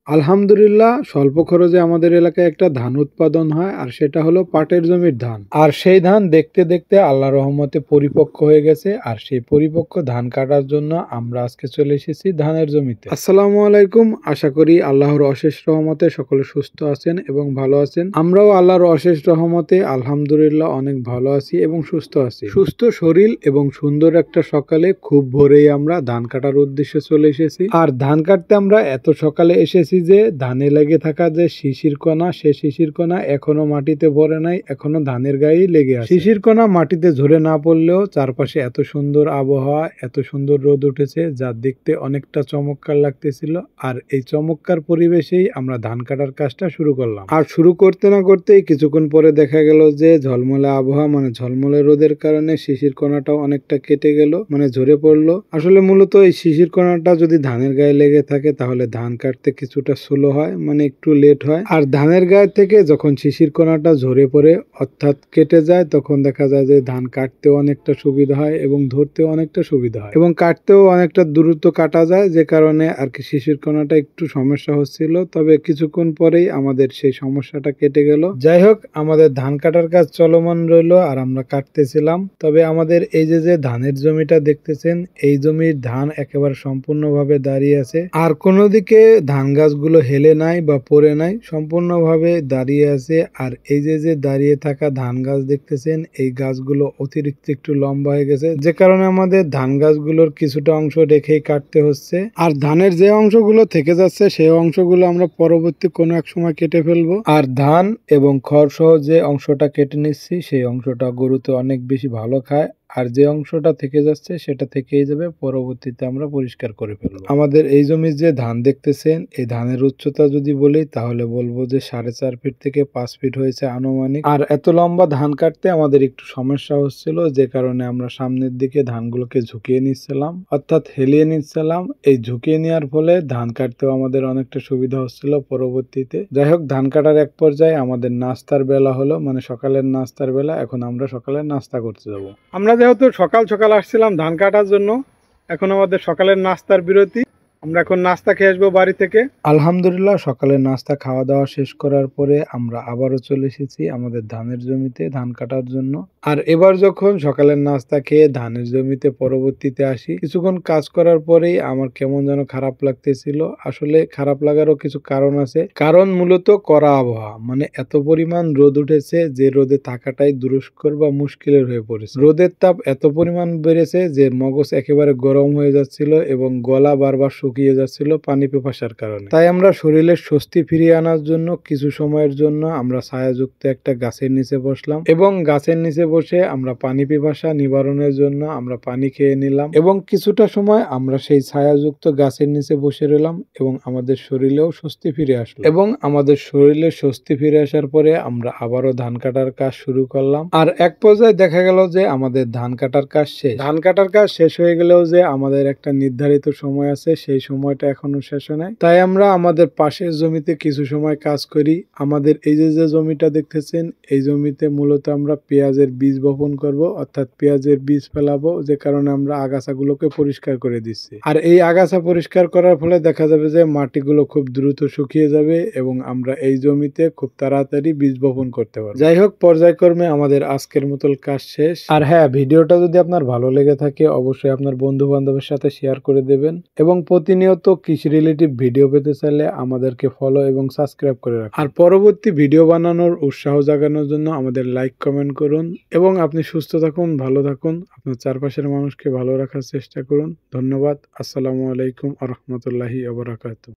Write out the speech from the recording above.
আলহামদুলিল্লাহ, স্বল্প খরচে আমাদের এলাকায় একটা ধান উৎপাদন হয়, আর সেটা হলো পাটের জমির ধান। আর সেই ধান দেখতে দেখতে আল্লাহর রহমতে পরিপক্ক হয়ে গেছে, আর সেই পরিপক্ক ধান কাটার জন্য আমরা আজকে চলে এসেছি ধানের জমিতে। আসসালামু আলাইকুম, আশা করি আল্লাহর অশেষ রহমতে সকলে সুস্থ আছেন এবং ভালো আছেন। আমরাও আল্লাহর অশেষ রহমতে আলহামদুলিল্লাহ অনেক ভালো আছি এবং সুস্থ আছি। সুস্থ শরীর এবং সুন্দর একটা সকালে খুব ভোরেই আমরা ধান কাটার উদ্দেশ্যে চলে এসেছি। আর ধান কাটতে আমরা এত সকালে এসেছি যে ধানে লেগে থাকা যে শিশির কণা, সে শিশির কণা এখনো মাটিতে ভরে নাই, এখনো ধানের গায়েই লেগে আছে। শিশির কণা মাটিতে ঝরে না পড়লেও চারপাশে এত সুন্দর আবহাওয়া, এত সুন্দর রোদ উঠেছে, যা দেখতে অনেকটা চমৎকার লাগতেছিল। আর এই চমৎকার পরিবেশেই আমরা ধান কাটার কাজটা শুরু করলাম। আর শুরু করতে না করতেই কিছুক্ষণ পরে দেখা গেল যে ঝলমলে আবহাওয়া, মানে ঝলমলে রোদের কারণে শিশির কণাটাও অনেকটা কেটে গেল, মানে ঝরে পড়লো। আসলে মূলত এই শিশির কণাটা যদি ধানের গায়ে লেগে থাকে তাহলে ধান কাটতে কিছুটা স্লো হয়, মানে একটু লেট হয়। আর ধানের গায়ে থেকে যখন শিশির কণাটা ঝরে পড়ে অর্থাৎ কেটে যায়, তখন দেখা যায় যে ধান কাটতেও অনেকটা সুবিধা হয় এবং ধরতেও অনেকটা সুবিধা হয় এবং কাটতেও অনেকটা দ্রুত কাটা যায়, যে কারণে আর কি শিশির কণাটা একটু সমস্যা হচ্ছিল। তবে কিছুক্ষণ পরেই আমাদের সেই সমস্যাটা কেটে গেল। যাই হোক, আমাদের ধান কাটার কাজ চলমান রইলো আর আমরা কাটতেছিলাম। তবে আমাদের এই যে ধানের জমিটা দেখতেছেন, এই জমির ধান একেবারে সম্পূর্ণভাবে দাঁড়িয়ে আছে, আর কোনো দিকে ধান গাছগুলো হেলে নাই বা পড়ে নাই, সম্পূর্ণভাবে দাঁড়িয়ে আছে। আর এই যে দাঁড়িয়ে থাকা ধান গাছ দেখতেছেন, এই গাছগুলো অতিরিক্ত একটু লম্বা হয়ে গেছে, যে কারণে আমাদের ধান গাছগুলোর কিছুটা অংশ রেখেই কাটতে হচ্ছে। আর ধানের যে অংশগুলো থেকে যাচ্ছে সেই অংশগুলো আমরা পরবর্তী কোনো এক সময় কেটে ফেলবো। আর ধান এবং খড় সহ যে অংশটা কেটে নিচ্ছি, সেই অংশটা গরুতে অনেক বেশি ভালো খায়, আর যে অংশটা থেকে যাচ্ছে সেটা থেকেই যাবে, পরবর্তীতে আমরা পরিষ্কার করে ফেলবো। আমাদের এই জমির যে ধান দেখতেছেন, এই ধানের উচ্চতা যদি বলি তাহলে বলবো যে 4.5 ফিট থেকে 5 ফিট হয়েছে আনুমানিক। আর এত লম্বা ধান কাটতে আমাদের একটু সমস্যা হচ্ছিল, যে কারণে আমরা সামনের দিকে ধানগুলোকে ঝুঁকিয়ে নিচ্ছিলাম, অর্থাৎ হেলিয়ে নিচ্ছিলাম। এই ঝুঁকিয়ে নেওয়ার ফলে ধান কাটতেও আমাদের অনেকটা সুবিধা হচ্ছিল পরবর্তীতে। যাই হোক, ধান কাটার এক পর্যায়ে আমাদের নাস্তার বেলা হলো, মানে সকালের নাস্তার বেলা। এখন আমরা সকালের নাস্তা করতে যাবো। আমরা যেহেতু সকাল সকাল আসছিলাম ধান কাটার জন্য, এখন আমাদের সকালের নাস্তার বিরতি। আমরা এখন নাস্তা খেয়ে আসবো বাড়ি থেকে। আলহামদুলিল্লাহ, সকালের নাস্তা খাওয়া দাওয়া শেষ করার পরে আমরা আবারও চলে এসেছি আমাদের ধানের জমিতে ধান কাটার জন্য। আর এবার যখন সকালের নাস্তা খেয়ে ধানের জমিতে পরবর্তীতে আসি, কিছুক্ষণ কাজ করার পরেই আমার কেমন যেন খারাপ লাগতেছিল। আসলে খারাপ লাগারও কিছু কারণ আছে, কারণ মূলত কড়া আবহাওয়া, মানে এত পরিমাণ রোদ উঠেছে যে রোদে থাকাটাই দুষ্কর বা মুশকিলের হয়ে পড়েছে। রোদের তাপ এত পরিমাণ বেড়েছে যে মগজ একেবারে গরম হয়ে যাচ্ছিল এবং গলা বারবার শুকিয়ে যাচ্ছিল পানি পিপাসার কারণে। তাই আমরা শরীরের স্বস্তি ফিরিয়ে আনার জন্য কিছু সময়ের জন্য আমরা ছায়াযুক্ত একটা গাছের নিচে বসলাম, এবং গাছের নিচে বসে আমরা পানি পিপাসা নিবারণের জন্য আমরা পানি খেয়ে নিলাম, এবং কিছুটা সময় আমরা সেই ছায়াযুক্ত গাছের নিচে বসে রইলাম এবং আমাদের শরীরেও স্বস্তি ফিরে আসলো। এবং আমাদের শরীরে স্বস্তি ফিরে আসার পরে আমরা আবারও ধান কাটার কাজ শুরু করলাম। আর এক পর্যায়ে দেখা গেল যে আমাদের ধান কাটার কাজ শেষ। ধান কাটার কাজ শেষ হয়ে গেলেও যে আমাদের একটা নির্ধারিত সময় আছে, সেই সময়টা এখনো শেষ হয় নাই। তাই আমরা আমাদের পাশের জমিতে কিছু সময় কাজ করি। আমাদের এই যে জমিটা দেখতেছেন, এই জমিতে মূলত আমরা পেঁয়াজের বীজ বপন করব, অর্থাৎ পেঁয়াজের বীজ ফেলাবো, যে কারণে আমরা আগাছাগুলোকে পরিষ্কার করে দিচ্ছি। আর এই আগাছা পরিষ্কার করার ফলে দেখা যাবে যে মাটিগুলো খুব দ্রুত শুকিয়ে যাবে এবং আমরা এই জমিতে খুব তাড়াতাড়ি বীজ বপন করতে পারবো। যাই হোক, পর্যায়ক্রমে আমাদের আজকের মতো কাজ শেষ। আর হ্যাঁ, ভিডিওটা যদি আপনার ভালো লেগে থাকে অবশ্যই আপনার বন্ধু বান্ধবের সাথে শেয়ার করে দেবেন, এবং প্রতিনিয়ত কৃষি রিলেটিভ ভিডিও পেতে চাইলে আমাদেরকে ফলো এবং সাবস্ক্রাইব করে রাখুন। আর পরবর্তী ভিডিও বানানোর উৎসাহ জাগানোর জন্য আমাদের লাইক কমেন্ট করুন, এবং আপনি সুস্থ থাকুন, ভালো থাকুন, আপনার চারপাশের মানুষকে ভালো রাখার চেষ্টা করুন। ধন্যবাদ। আসসালামু আলাইকুম ওয়া রাহমাতুল্লাহি ওয়া বারাকাতুহু।